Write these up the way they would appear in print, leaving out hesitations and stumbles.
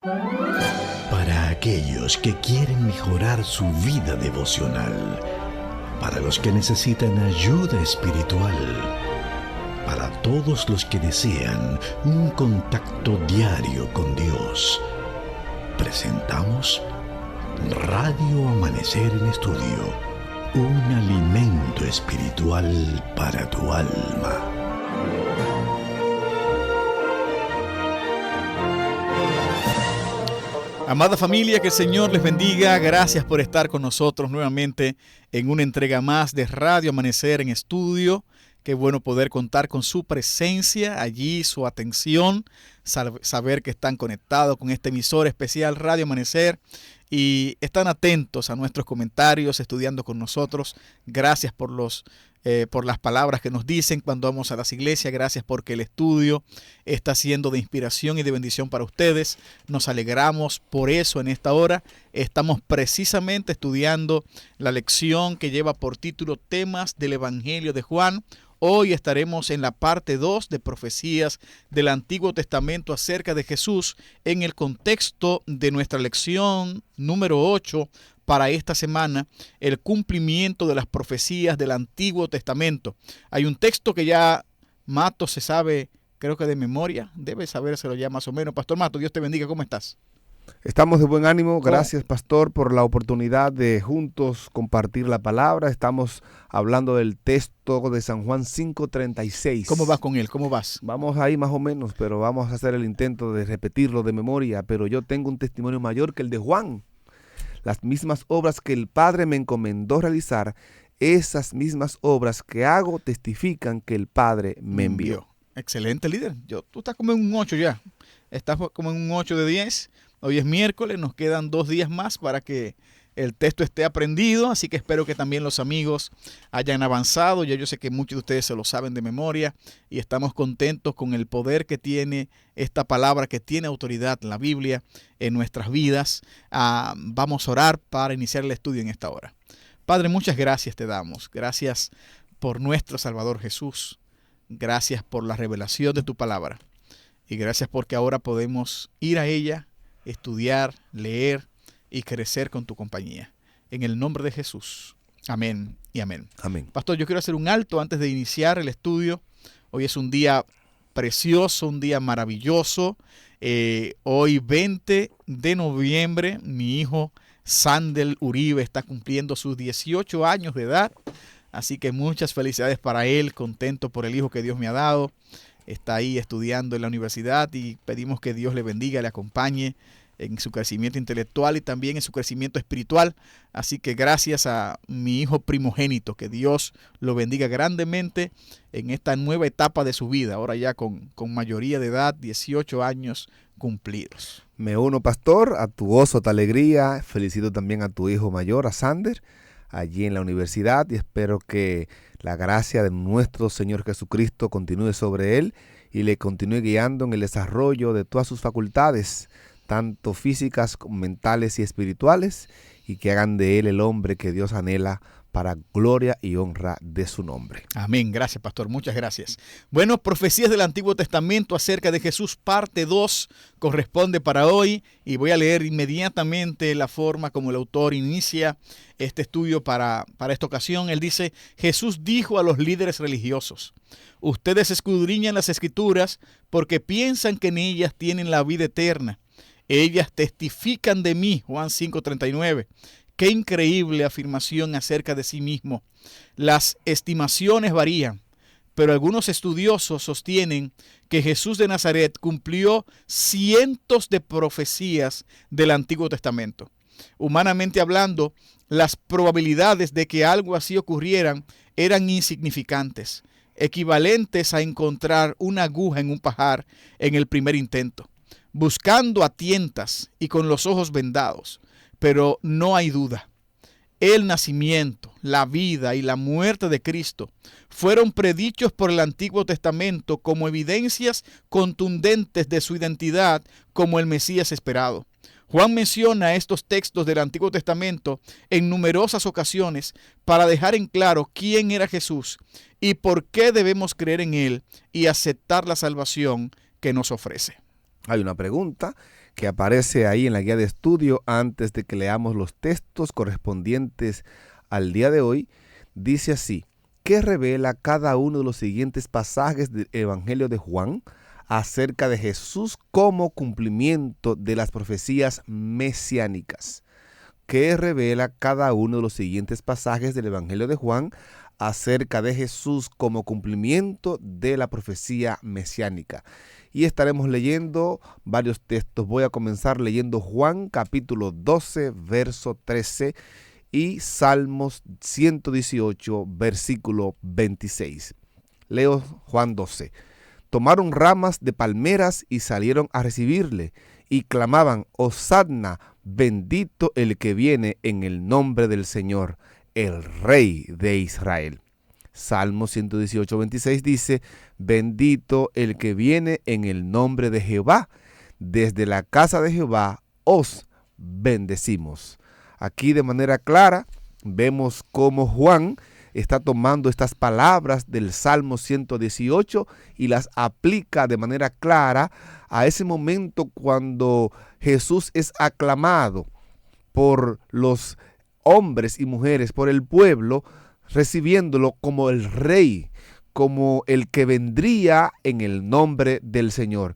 Para aquellos que quieren mejorar su vida devocional, para los que necesitan ayuda espiritual, para todos los que desean un contacto diario con Dios, presentamos Radio Amanecer en Estudio, un alimento espiritual para tu alma. Amada familia, que el Señor les bendiga. Gracias por estar con nosotros nuevamente en una entrega más de Radio Amanecer en Estudio. Qué bueno poder contar con su presencia allí, su atención, saber que están conectados con este emisor especial Radio Amanecer y están atentos a nuestros comentarios, estudiando con nosotros. Gracias por las palabras que nos dicen cuando vamos a las iglesias. Gracias porque el estudio está siendo de inspiración y de bendición para ustedes. Nos alegramos por eso en esta hora. Estamos precisamente estudiando la lección que lleva por título Temas del Evangelio de Juan. Hoy estaremos en la parte 2 de profecías del Antiguo Testamento acerca de Jesús en el contexto de nuestra lección número 8 para esta semana, el cumplimiento de las profecías del Antiguo Testamento. Hay un texto que ya Mato se sabe, creo que de memoria, debe sabérselo ya más o menos. Pastor Mato, Dios te bendiga, ¿cómo estás? Estamos de buen ánimo, gracias pastor por la oportunidad de juntos compartir la palabra. Estamos hablando del texto de San Juan 5:36. ¿Cómo vas con él? ¿Cómo vas? Vamos ahí más o menos, pero vamos a hacer el intento de repetirlo de memoria. Pero yo tengo un testimonio mayor que el de Juan. Las mismas obras que el Padre me encomendó realizar, esas mismas obras que hago testifican que el Padre me envió. Excelente, líder. Tú estás como en un 8 ya. Estás como en un 8 de 10. Hoy es miércoles, nos quedan 2 días más para que el texto esté aprendido, así que espero que también los amigos hayan avanzado. Yo sé que muchos de ustedes se lo saben de memoria y estamos contentos con el poder que tiene esta palabra, que tiene autoridad, la Biblia, en nuestras vidas. Vamos a orar para iniciar el estudio en esta hora. Padre, muchas gracias te damos. Gracias por nuestro Salvador Jesús. Gracias por la revelación de tu palabra. Y gracias porque ahora podemos ir a ella, estudiar, leer y crecer con tu compañía. En el nombre de Jesús. Amén y amén. Amén. Pastor, yo quiero hacer un alto antes de iniciar el estudio. Hoy es un día precioso, un día maravilloso. Hoy 20 de noviembre, mi hijo Sandel Uribe está cumpliendo sus 18 años de edad. Así que muchas felicidades para él, contento por el hijo que Dios me ha dado. Está ahí estudiando en la universidad y pedimos que Dios le bendiga, le acompañe en su crecimiento intelectual y también en su crecimiento espiritual. Así que gracias a mi hijo primogénito, que Dios lo bendiga grandemente en esta nueva etapa de su vida, ahora ya con mayoría de edad, 18 años cumplidos. Me uno, pastor, a tu gozo, tu alegría. Felicito también a tu hijo mayor, a Sander, allí en la universidad, y espero que la gracia de nuestro Señor Jesucristo continúe sobre él y le continúe guiando en el desarrollo de todas sus facultades, tanto físicas, mentales y espirituales, y que hagan de él el hombre que Dios anhela para gloria y honra de su nombre. Amén. Gracias, pastor. Muchas gracias. Bueno, profecías del Antiguo Testamento acerca de Jesús, parte 2, corresponde para hoy. Y voy a leer inmediatamente la forma como el autor inicia este estudio para esta ocasión. Él dice: Jesús dijo a los líderes religiosos: ustedes escudriñan las Escrituras porque piensan que en ellas tienen la vida eterna. Ellas testifican de mí. Juan 5:39. Qué increíble afirmación acerca de sí mismo. Las estimaciones varían, pero algunos estudiosos sostienen que Jesús de Nazaret cumplió cientos de profecías del Antiguo Testamento. Humanamente hablando, las probabilidades de que algo así ocurrieran eran insignificantes, equivalentes a encontrar una aguja en un pajar en el primer intento, buscando a tientas y con los ojos vendados. Pero no hay duda, el nacimiento, la vida y la muerte de Cristo fueron predichos por el Antiguo Testamento como evidencias contundentes de su identidad como el Mesías esperado. Juan menciona estos textos del Antiguo Testamento en numerosas ocasiones para dejar en claro quién era Jesús y por qué debemos creer en él y aceptar la salvación que nos ofrece. Hay una pregunta que aparece ahí en la guía de estudio antes de que leamos los textos correspondientes al día de hoy. Dice así: ¿qué revela cada uno de los siguientes pasajes del Evangelio de Juan acerca de Jesús como cumplimiento de las profecías mesiánicas? ¿Qué revela cada uno de los siguientes pasajes del Evangelio de Juan acerca de Jesús como cumplimiento de la profecía mesiánica? Y estaremos leyendo varios textos. Voy a comenzar leyendo Juan capítulo 12, verso 13 y Salmos 118, versículo 26. Leo Juan 12. Tomaron ramas de palmeras y salieron a recibirle, y clamaban: Hosanna, bendito el que viene en el nombre del Señor, el Rey de Israel. Salmo 118, 26 dice: bendito el que viene en el nombre de Jehová, desde la casa de Jehová os bendecimos. Aquí de manera clara vemos cómo Juan está tomando estas palabras del Salmo 118 y las aplica de manera clara a ese momento cuando Jesús es aclamado por los hombres y mujeres, por el pueblo, recibiéndolo como el Rey, como el que vendría en el nombre del Señor.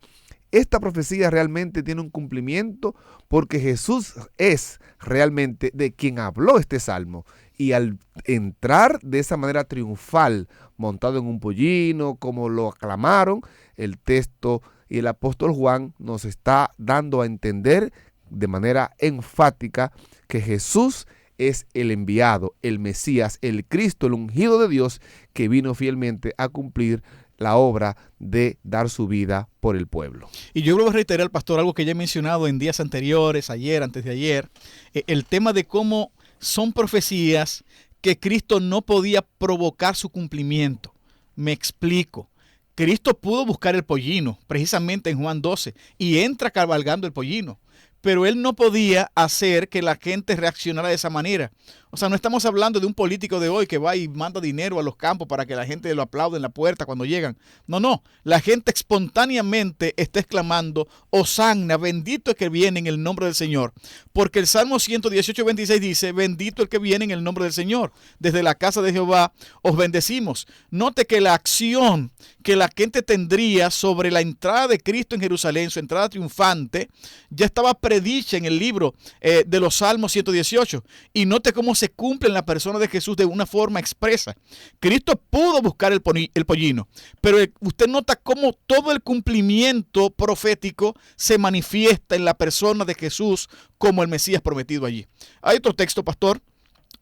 Esta profecía realmente tiene un cumplimiento porque Jesús es realmente de quien habló este salmo. Y al entrar de esa manera triunfal, montado en un pollino, como lo aclamaron, el texto y el apóstol Juan nos está dando a entender de manera enfática que Jesús es el enviado, el Mesías, el Cristo, el ungido de Dios, que vino fielmente a cumplir la obra de dar su vida por el pueblo. Y yo creo que reiterar, pastor, algo que ya he mencionado en días anteriores, ayer, antes de ayer, el tema de cómo son profecías que Cristo no podía provocar su cumplimiento. Me explico. Cristo pudo buscar el pollino, precisamente en Juan 12, y entra cabalgando el pollino. Pero él no podía hacer que la gente reaccionara de esa manera. O sea, no estamos hablando de un político de hoy que va y manda dinero a los campos para que la gente lo aplaude en la puerta cuando llegan. No. La gente espontáneamente está exclamando: Hosanna, bendito el que viene en el nombre del Señor. Porque el Salmo 118, 26 dice: bendito el que viene en el nombre del Señor. Desde la casa de Jehová os bendecimos. Note que la acción que la gente tendría sobre la entrada de Cristo en Jerusalén, su entrada triunfante, ya estaba predicha en el libro de los Salmos 118. Y note cómo se cumple en la persona de Jesús de una forma expresa. Cristo pudo buscar el pollino, pero usted nota cómo todo el cumplimiento profético se manifiesta en la persona de Jesús como el Mesías prometido allí. Hay otro texto, pastor,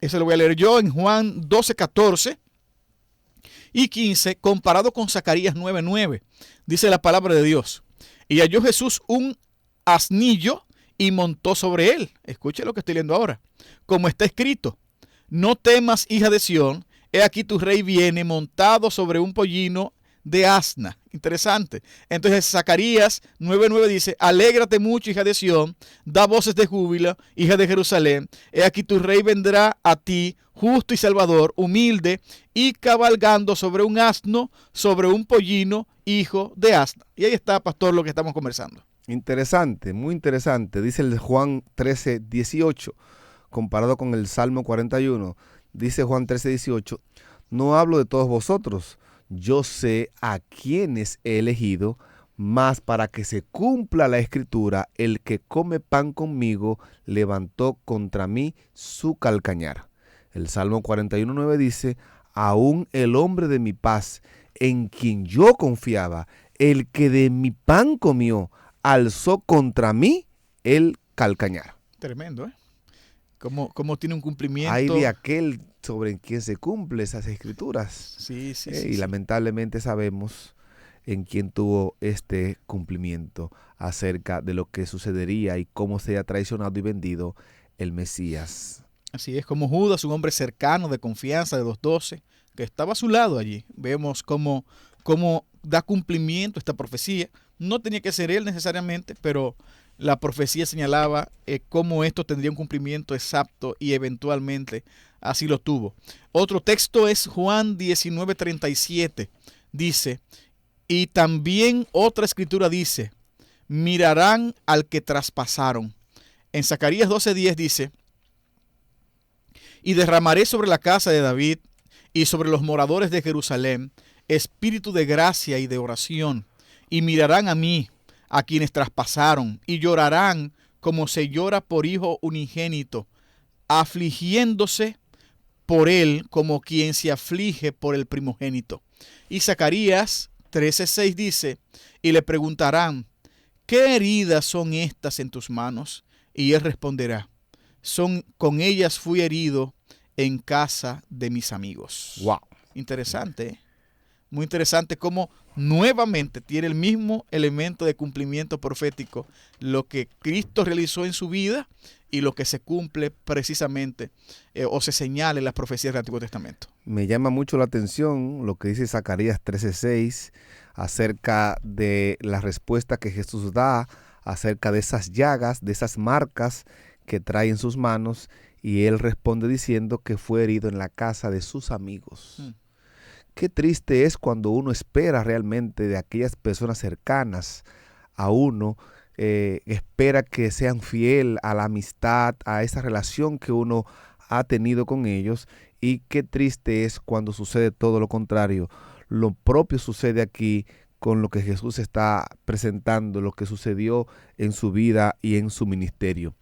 ese lo voy a leer yo en Juan 12, 14 y 15, comparado con Zacarías 9, 9. Dice la palabra de Dios: y halló Jesús un asnillo y montó sobre él. Escuche lo que estoy leyendo ahora. Como está escrito: no temas, hija de Sión, he aquí tu rey viene montado sobre un pollino de asna. Interesante. Entonces Zacarías 9:9 dice: alégrate mucho, hija de Sión, da voces de júbilo, hija de Jerusalén, he aquí tu rey vendrá a ti, justo y salvador, humilde y cabalgando sobre un asno, sobre un pollino, hijo de asna. Y ahí está, pastor, lo que estamos conversando. Interesante, muy interesante. Dice el Juan 13, 18, comparado con el Salmo 41. Dice Juan 13, 18, no hablo de todos vosotros, yo sé a quienes he elegido, mas para que se cumpla la escritura, el que come pan conmigo levantó contra mí su calcañar. El Salmo 41, 9 dice: aún el hombre de mi paz, en quien yo confiaba, el que de mi pan comió, alzó contra mí el calcañar. Tremendo, ¿eh? Cómo tiene un cumplimiento. Hay de aquel sobre quien se cumplen esas escrituras. Sí. Y lamentablemente sabemos en quién tuvo este cumplimiento acerca de lo que sucedería y cómo sería traicionado y vendido el Mesías. Así es, como Judas, un hombre cercano, de confianza, de los 12, que estaba a su lado allí. Vemos cómo da cumplimiento a esta profecía. No tenía que ser él necesariamente, pero la profecía señalaba cómo esto tendría un cumplimiento exacto y eventualmente así lo tuvo. Otro texto es Juan 19:37. Dice: y también otra escritura dice: mirarán al que traspasaron. En Zacarías 12:10 dice: y derramaré sobre la casa de David y sobre los moradores de Jerusalén espíritu de gracia y de oración, y mirarán a mí, a quienes traspasaron, y llorarán como se llora por hijo unigénito, afligiéndose por él como quien se aflige por el primogénito. Y Zacarías 13:6 dice: y le preguntarán, ¿qué heridas son estas en tus manos? Y él responderá: con ellas fui herido en casa de mis amigos. Wow. Interesante, ¿eh? Muy interesante cómo nuevamente tiene el mismo elemento de cumplimiento profético, lo que Cristo realizó en su vida y lo que se cumple precisamente o se señala en las profecías del Antiguo Testamento. Me llama mucho la atención lo que dice Zacarías 13:6 acerca de la respuesta que Jesús da acerca de esas llagas, de esas marcas que trae en sus manos, y él responde diciendo que fue herido en la casa de sus amigos. Qué triste es cuando uno espera realmente de aquellas personas cercanas a uno, espera que sean fiel a la amistad, a esa relación que uno ha tenido con ellos, y qué triste es cuando sucede todo lo contrario. Lo propio sucede aquí con lo que Jesús está presentando, lo que sucedió en su vida y en su ministerio.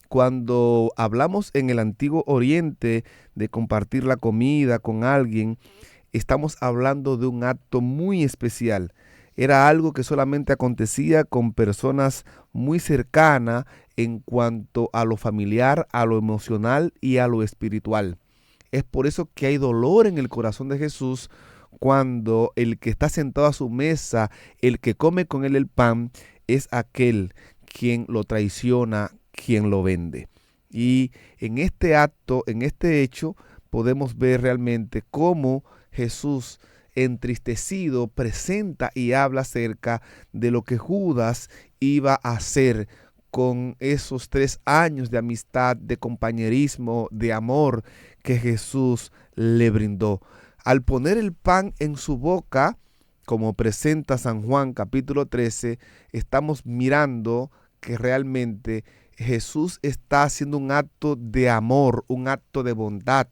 Cuando hablamos en el Antiguo Oriente de compartir la comida con alguien, estamos hablando de un acto muy especial. Era algo que solamente acontecía con personas muy cercanas en cuanto a lo familiar, a lo emocional y a lo espiritual. Es por eso que hay dolor en el corazón de Jesús cuando el que está sentado a su mesa, el que come con él el pan, es aquel quien lo traiciona, quien lo vende. Y en este acto, en este hecho, podemos ver realmente cómo Jesús, entristecido, presenta y habla acerca de lo que Judas iba a hacer con esos 3 años de amistad, de compañerismo, de amor que Jesús le brindó. Al poner el pan en su boca, como presenta San Juan capítulo 13, estamos mirando que realmente Jesús está haciendo un acto de amor, un acto de bondad.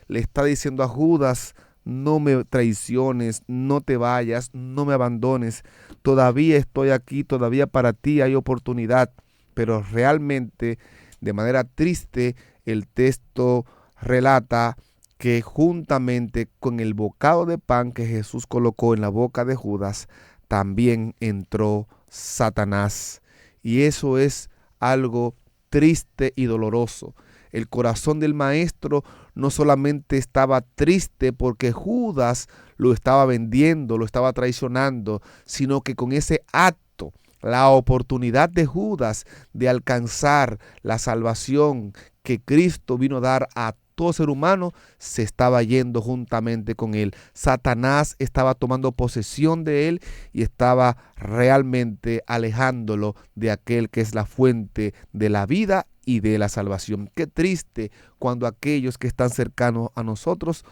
Le está diciendo a Judas: no me traiciones, no te vayas, no me abandones. Todavía estoy aquí, todavía para ti hay oportunidad. Pero realmente, de manera triste, el texto relata que juntamente con el bocado de pan que Jesús colocó en la boca de Judas, también entró Satanás. Y eso es algo triste y doloroso. El corazón del maestro no solamente estaba triste porque Judas lo estaba vendiendo, lo estaba traicionando, sino que con ese acto, la oportunidad de Judas de alcanzar la salvación que Cristo vino a dar a todo ser humano, se estaba yendo juntamente con él. Satanás estaba tomando posesión de él y estaba realmente alejándolo de aquel que es la fuente de la vida y de la salvación. Qué triste cuando aquellos que están cercanos a nosotros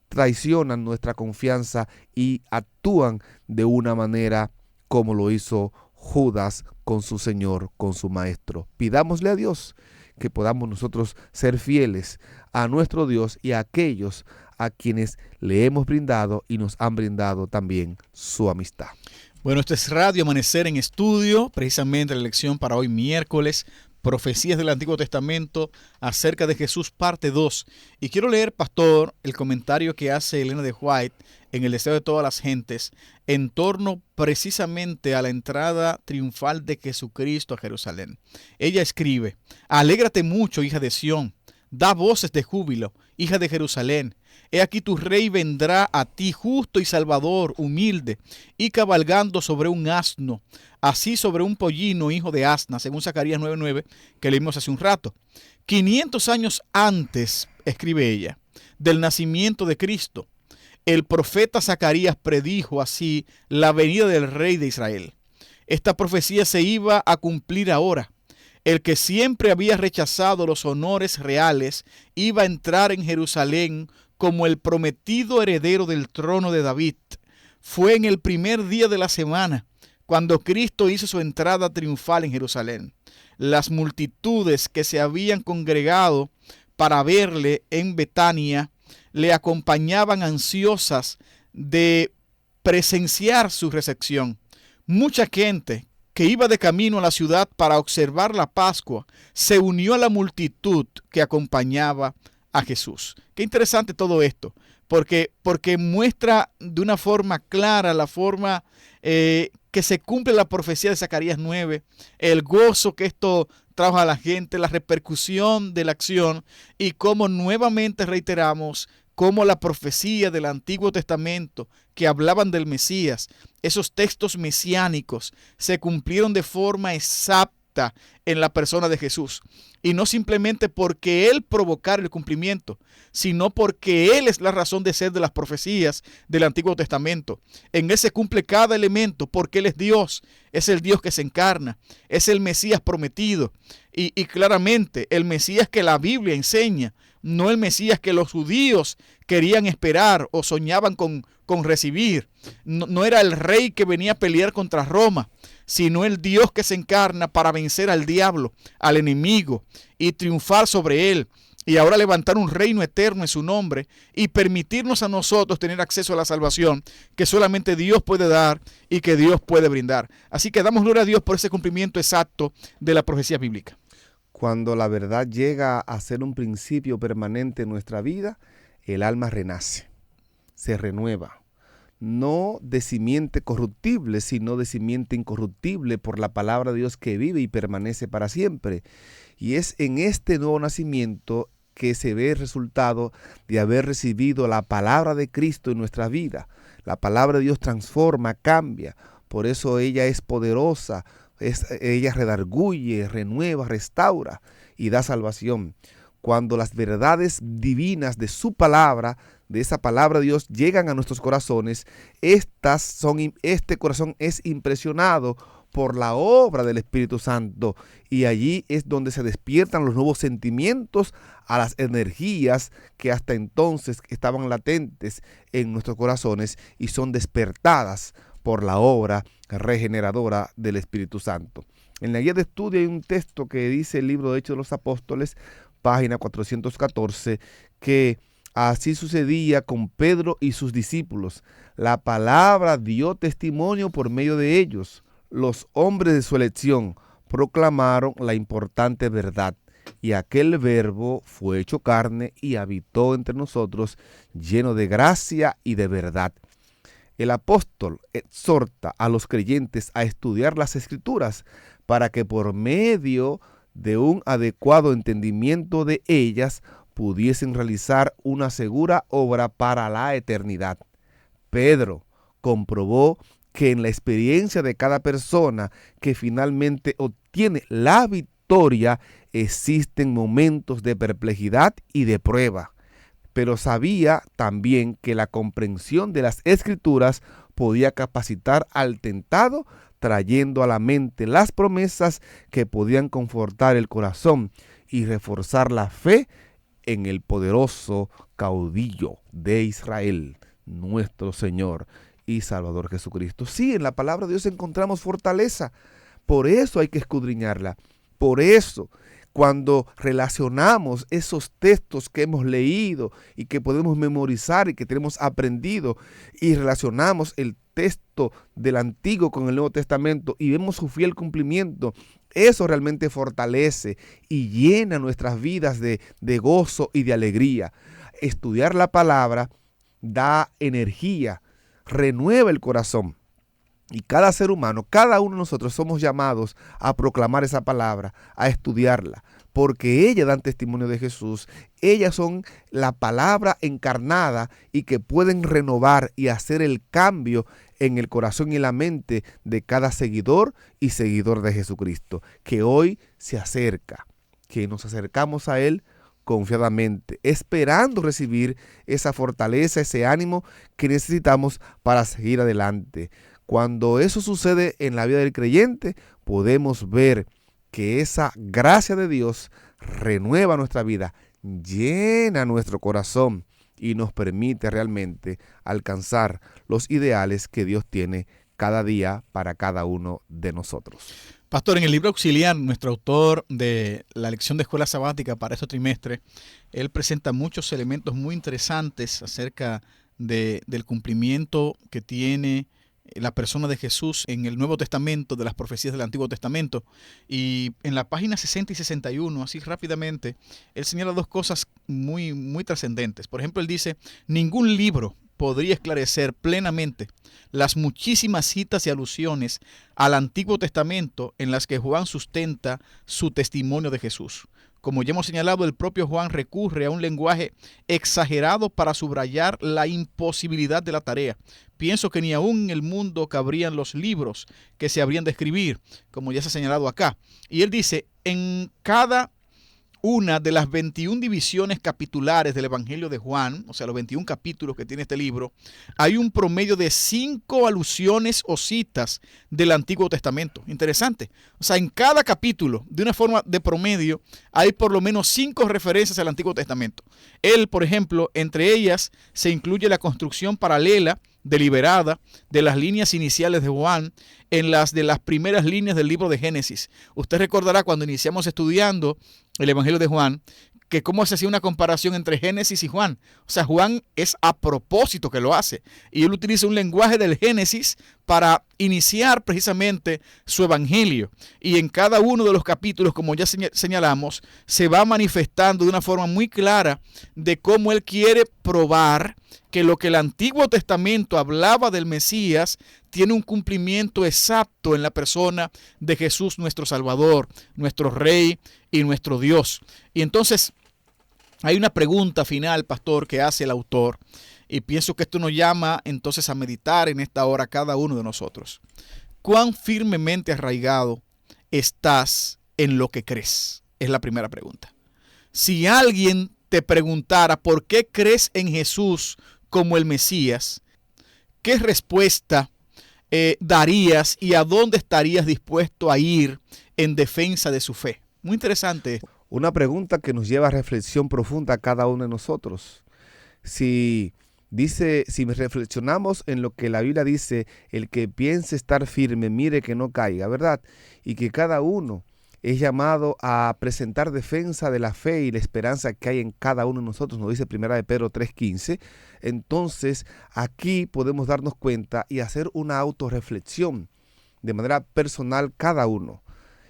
traicionan nuestra confianza y actúan de una manera como lo hizo Judas con su Señor, con su Maestro. Pidámosle a Dios que podamos nosotros ser fieles a nuestro Dios y a aquellos a quienes le hemos brindado y nos han brindado también su amistad. Bueno, esto es Radio Amanecer en Estudio, precisamente la lección para hoy miércoles, Profecías del Antiguo Testamento acerca de Jesús, parte 2. Y quiero leer, pastor, el comentario que hace Elena de White en El deseo de todas las gentes, en torno precisamente a la entrada triunfal de Jesucristo a Jerusalén. Ella escribe: alégrate mucho, hija de Sión, da voces de júbilo, hija de Jerusalén. He aquí tu rey vendrá a ti, justo y salvador, humilde, y cabalgando sobre un asno, así sobre un pollino, hijo de asna, según Zacarías 9:9, que leímos hace un rato. 500 años antes, escribe ella, del nacimiento de Cristo, el profeta Zacarías predijo así la venida del rey de Israel. Esta profecía se iba a cumplir ahora. El que siempre había rechazado los honores reales iba a entrar en Jerusalén como el prometido heredero del trono de David. Fue en el primer día de la semana, cuando Cristo hizo su entrada triunfal en Jerusalén. Las multitudes que se habían congregado para verle en Betania le acompañaban ansiosas de presenciar su recepción. Mucha gente que iba de camino a la ciudad para observar la Pascua se unió a la multitud que acompañaba a Jesús. Qué interesante todo esto, porque muestra de una forma clara la forma que se cumple la profecía de Zacarías 9, el gozo que esto trajo a la gente, la repercusión de la acción y cómo nuevamente reiteramos cómo la profecía del Antiguo Testamento que hablaban del Mesías, esos textos mesiánicos se cumplieron de forma exacta en la persona de Jesús. Y no simplemente porque Él provocara el cumplimiento, sino porque Él es la razón de ser de las profecías del Antiguo Testamento. En Él se cumple cada elemento porque Él es Dios, es el Dios que se encarna, es el Mesías prometido. Y claramente el Mesías que la Biblia enseña, no el Mesías que los judíos querían esperar o soñaban con recibir. No era el rey que venía a pelear contra Roma, sino el Dios que se encarna para vencer al diablo, al enemigo y triunfar sobre él. Y ahora levantar un reino eterno en su nombre y permitirnos a nosotros tener acceso a la salvación que solamente Dios puede dar y que Dios puede brindar. Así que damos gloria a Dios por ese cumplimiento exacto de la profecía bíblica. Cuando la verdad llega a ser un principio permanente en nuestra vida, el alma renace, se renueva. No de simiente corruptible, sino de simiente incorruptible por la palabra de Dios que vive y permanece para siempre. Y es en este nuevo nacimiento que se ve el resultado de haber recibido la palabra de Cristo en nuestra vida. La palabra de Dios transforma, cambia. Por eso ella es poderosa. Ella redarguye, renueva, restaura y da salvación. Cuando las verdades divinas de su palabra, de esa palabra de Dios, llegan a nuestros corazones, este corazón es impresionado por la obra del Espíritu Santo, y allí es donde se despiertan los nuevos sentimientos a las energías que hasta entonces estaban latentes en nuestros corazones y son despertadas por la obra regeneradora del Espíritu Santo. En la guía de estudio hay un texto que dice el libro de Hechos de los Apóstoles, página 414, que así sucedía con Pedro y sus discípulos. La palabra dio testimonio por medio de ellos. Los hombres de su elección proclamaron la importante verdad, y aquel verbo fue hecho carne y habitó entre nosotros, lleno de gracia y de verdad. El apóstol exhorta a los creyentes a estudiar las Escrituras para que por medio de un adecuado entendimiento de ellas pudiesen realizar una segura obra para la eternidad. Pedro comprobó que en la experiencia de cada persona que finalmente obtiene la victoria existen momentos de perplejidad y de prueba. Pero sabía también que la comprensión de las Escrituras podía capacitar al tentado, trayendo a la mente las promesas que podían confortar el corazón y reforzar la fe en el poderoso caudillo de Israel, nuestro Señor y Salvador Jesucristo. Sí, en la palabra de Dios encontramos fortaleza. Por eso hay que escudriñarla. Por eso, cuando relacionamos esos textos que hemos leído y que podemos memorizar y que tenemos aprendido, y relacionamos el texto del Antiguo con el Nuevo Testamento y vemos su fiel cumplimiento, eso realmente fortalece y llena nuestras vidas de gozo y de alegría. Estudiar la palabra da energía, renueva el corazón. Y cada ser humano, cada uno de nosotros somos llamados a proclamar esa palabra, a estudiarla, porque ellas dan testimonio de Jesús. Ellas son la palabra encarnada y que pueden renovar y hacer el cambio en el corazón y la mente de cada seguidor y seguidor de Jesucristo, que hoy se acerca, que nos acercamos a Él confiadamente, esperando recibir esa fortaleza, ese ánimo que necesitamos para seguir adelante. Cuando eso sucede en la vida del creyente, podemos ver que esa gracia de Dios renueva nuestra vida, llena nuestro corazón y nos permite realmente alcanzar los ideales que Dios tiene cada día para cada uno de nosotros. Pastor, en el libro auxiliar, nuestro autor de la lección de escuela sabática para este trimestre, él presenta muchos elementos muy interesantes acerca del cumplimiento que tiene la persona de Jesús en el Nuevo Testamento, de las profecías del Antiguo Testamento. Y en la página 60 y 61, así rápidamente, él señala dos cosas muy, muy trascendentes. Por ejemplo, él dice, ningún libro podría esclarecer plenamente las muchísimas citas y alusiones al Antiguo Testamento en las que Juan sustenta su testimonio de Jesús. Como ya hemos señalado, el propio Juan recurre a un lenguaje exagerado para subrayar la imposibilidad de la tarea. Pienso que ni aún en el mundo cabrían los libros que se habrían de escribir, como ya se ha señalado acá. Y él dice, en cada una de las 21 divisiones capitulares del Evangelio de Juan, o sea, los 21 capítulos que tiene este libro, hay un promedio de 5 alusiones o citas del Antiguo Testamento. Interesante. O sea, en cada capítulo, de una forma de promedio, hay por lo menos 5 referencias al Antiguo Testamento. Él, por ejemplo, entre ellas se incluye la construcción paralela deliberada de las líneas iniciales de Juan en las de las primeras líneas del libro de Génesis. Usted recordará cuando iniciamos estudiando el Evangelio de Juan, que cómo se hacía una comparación entre Génesis y Juan. O sea, Juan es a propósito que lo hace. Y él utiliza un lenguaje del Génesis para iniciar precisamente su evangelio. Y en cada uno de los capítulos, como ya señalamos, se va manifestando de una forma muy clara de cómo él quiere probar que lo que el Antiguo Testamento hablaba del Mesías tiene un cumplimiento exacto en la persona de Jesús, nuestro Salvador, nuestro Rey y nuestro Dios. Y entonces hay una pregunta final, pastor, que hace el autor, y pienso que esto nos llama entonces a meditar en esta hora cada uno de nosotros. ¿Cuán firmemente arraigado estás en lo que crees? Es la primera pregunta. Si alguien te preguntara por qué crees en Jesús como el Mesías, ¿qué respuesta darías y a dónde estarías dispuesto a ir en defensa de su fe? Muy interesante. Una pregunta que nos lleva a reflexión profunda a cada uno de nosotros. Si reflexionamos en lo que la Biblia dice, el que piense estar firme, mire que no caiga, ¿verdad? Y que cada uno es llamado a presentar defensa de la fe y la esperanza que hay en cada uno de nosotros, nos dice 1 de Pedro 3:15. Entonces, aquí podemos darnos cuenta y hacer una autorreflexión de manera personal cada uno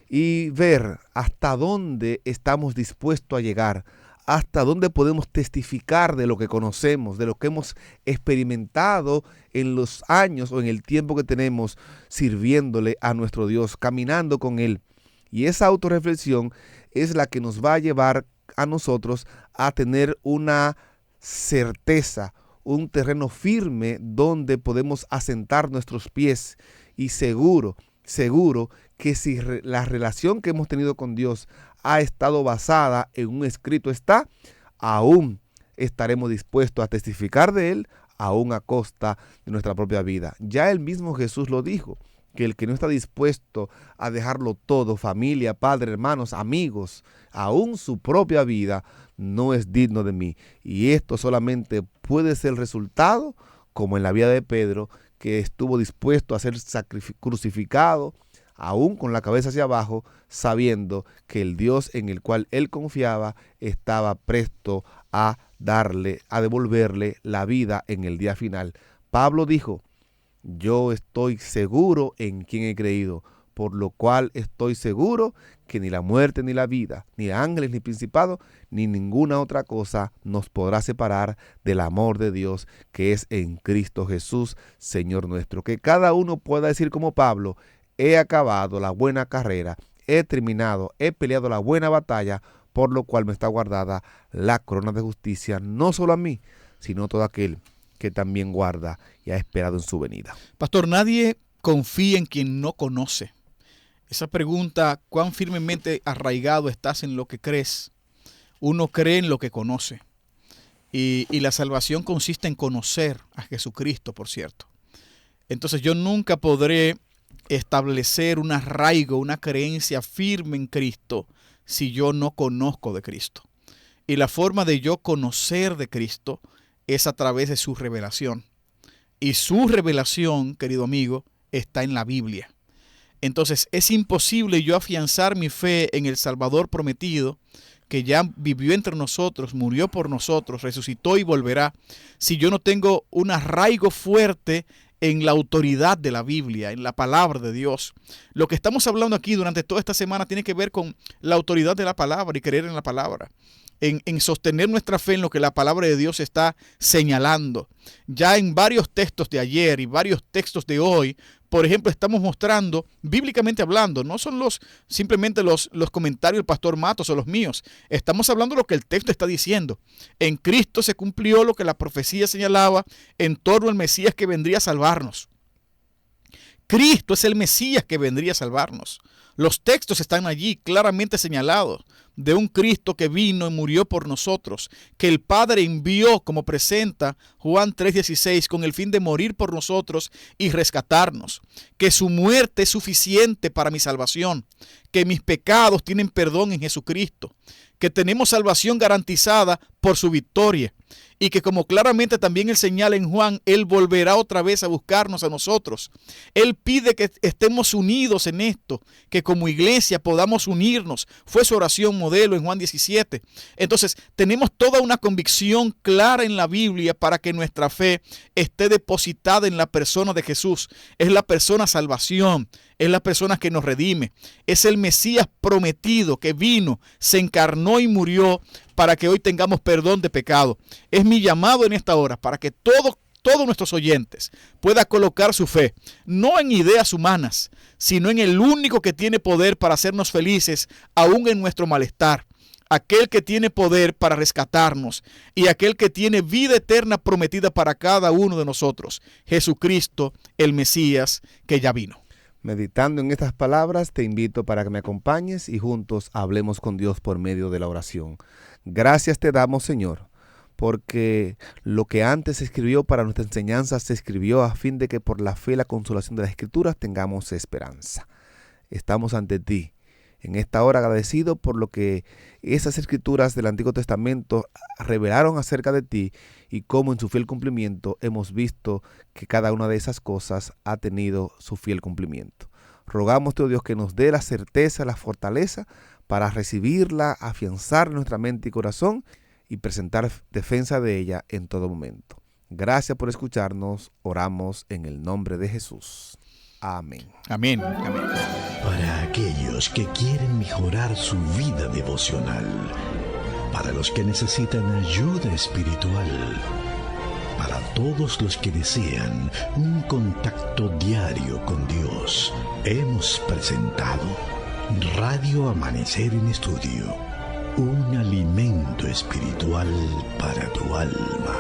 y ver hasta dónde estamos dispuestos a llegar, hasta dónde podemos testificar de lo que conocemos, de lo que hemos experimentado en los años o en el tiempo que tenemos sirviéndole a nuestro Dios, caminando con Él. Y esa autorreflexión es la que nos va a llevar a nosotros a tener una certeza, un terreno firme donde podemos asentar nuestros pies y seguro que si la relación que hemos tenido con Dios ha estado basada en un escrito está, aún estaremos dispuestos a testificar de Él, aún a costa de nuestra propia vida. Ya el mismo Jesús lo dijo, que el que no está dispuesto a dejarlo todo, familia, padre, hermanos, amigos, aún su propia vida, no es digno de mí. Y esto solamente puede ser el resultado, como en la vida de Pedro, que estuvo dispuesto a ser crucificado, aún con la cabeza hacia abajo, sabiendo que el Dios en el cual él confiaba estaba presto a devolverle la vida en el día final. Pablo dijo, yo estoy seguro en quien he creído, por lo cual estoy seguro que ni la muerte ni la vida, ni ángeles ni principados, ni ninguna otra cosa nos podrá separar del amor de Dios que es en Cristo Jesús, Señor nuestro. Que cada uno pueda decir como Pablo, he acabado la buena carrera, he terminado, he peleado la buena batalla, por lo cual me está guardada la corona de justicia, no solo a mí, sino a todo aquel que también guarda y ha esperado en su venida. Pastor, nadie confía en quien no conoce. Esa pregunta, ¿cuán firmemente arraigado estás en lo que crees? Uno cree en lo que conoce. Y la salvación consiste en conocer a Jesucristo, por cierto. Entonces yo nunca podré establecer un arraigo, una creencia firme en Cristo si yo no conozco de Cristo. Y la forma de yo conocer de Cristo es a través de su revelación. Y su revelación, querido amigo, está en la Biblia. Entonces es imposible yo afianzar mi fe en el Salvador prometido, que ya vivió entre nosotros, murió por nosotros, resucitó y volverá, si yo no tengo un arraigo fuerte en la autoridad de la Biblia, en la palabra de Dios. Lo que estamos hablando aquí durante toda esta semana tiene que ver con la autoridad de la palabra y creer en la palabra. En sostener nuestra fe en lo que la palabra de Dios está señalando. Ya en varios textos de ayer y varios textos de hoy, por ejemplo, estamos mostrando, bíblicamente hablando, no son simplemente los comentarios del pastor Matos o los míos. Estamos hablando de lo que el texto está diciendo. En Cristo se cumplió lo que la profecía señalaba en torno al Mesías que vendría a salvarnos. Cristo es el Mesías que vendría a salvarnos. Los textos están allí claramente señalados de un Cristo que vino y murió por nosotros, que el Padre envió, como presenta Juan 3:16, con el fin de morir por nosotros y rescatarnos, que su muerte es suficiente para mi salvación, que mis pecados tienen perdón en Jesucristo, que tenemos salvación garantizada por su victoria, y que, como claramente también él señala en Juan, él volverá otra vez a buscarnos a nosotros. Él pide que estemos unidos en esto, que como iglesia podamos unirnos. Fue su oración modelo en Juan 17. Entonces, tenemos toda una convicción clara en la Biblia para que nuestra fe esté depositada en la persona de Jesús. Es la persona salvación, es la persona que nos redime. Es el Mesías prometido que vino, se encarnó y murió para que hoy tengamos perdón de pecado. Es mi llamado en esta hora para que todos nuestros oyentes puedan colocar su fe, no en ideas humanas, sino en el único que tiene poder para hacernos felices, aún en nuestro malestar. Aquel que tiene poder para rescatarnos y aquel que tiene vida eterna prometida para cada uno de nosotros. Jesucristo, el Mesías, que ya vino. Meditando en estas palabras, te invito para que me acompañes y juntos hablemos con Dios por medio de la oración. Gracias te damos, Señor, porque lo que antes se escribió para nuestra enseñanza se escribió a fin de que por la fe y la consolación de las Escrituras tengamos esperanza. Estamos ante ti en esta hora agradecido por lo que esas Escrituras del Antiguo Testamento revelaron acerca de ti y cómo en su fiel cumplimiento hemos visto que cada una de esas cosas ha tenido su fiel cumplimiento. Rogamos, oh Dios, que nos dé la certeza, la fortaleza para recibirla, afianzar nuestra mente y corazón y presentar defensa de ella en todo momento. Gracias por escucharnos. Oramos en el nombre de Jesús. Amén. Amén. Amén. Para aquellos que quieren mejorar su vida devocional, para los que necesitan ayuda espiritual, para todos los que desean un contacto diario con Dios, hemos presentado Radio Amanecer en Estudio, un alimento espiritual para tu alma.